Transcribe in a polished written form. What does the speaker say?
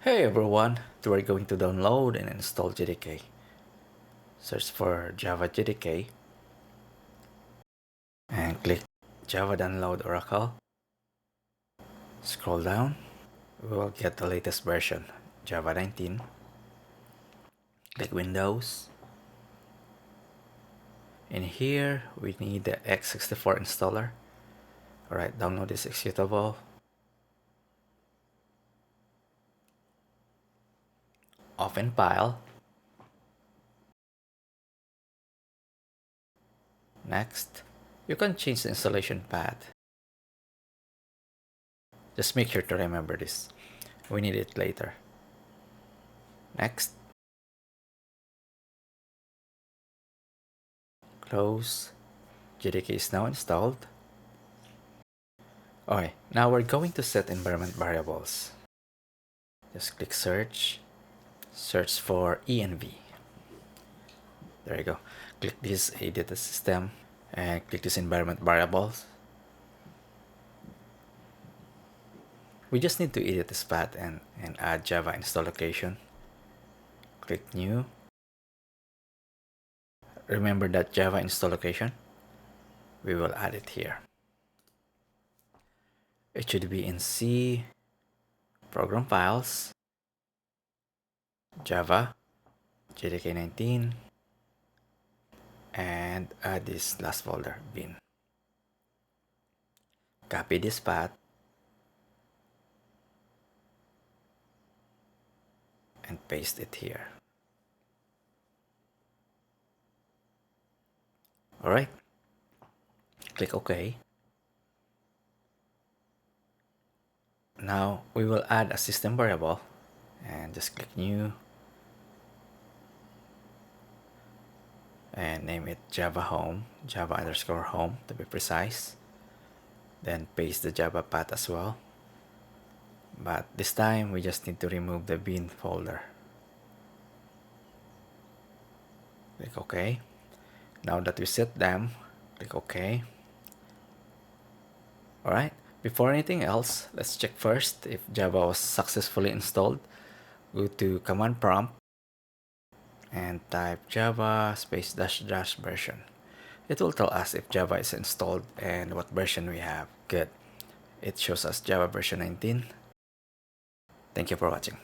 Hey everyone, today we're going to download and install JDK. Search for Java JDK and click Java Download Oracle. Scroll down, we will get the latest version, Java 19. Click Windows. In here, we need the x64 installer. Alright, download this executable. Open file. Next, you can change the installation path. Just make sure to remember this. We need it later. Next, close. JDK is now installed. Okay, now we're going to set environment variables. Just click search. Search for env. There you go. Click this edit the system and click this environment variables. We just need to edit this path and add Java install location. Click new. Remember that Java install location? We will add it here. It should be in C, program files, Java, JDK 19, and add this last folder, bin. Copy this path and paste it here. Alright, click OK. Now we will add a system variable and just click new and name it Java home, Java underscore home to be precise. Then paste the Java path as well. But this time we just need to remove the bin folder. Click OK. Now that we set them, click OK. Alright, before anything else, let's check first if Java was successfully installed. Go to command prompt and type Java space dash dash version. It will tell us if Java is installed and what version we have. Good. It shows us Java version 19. Thank you for watching.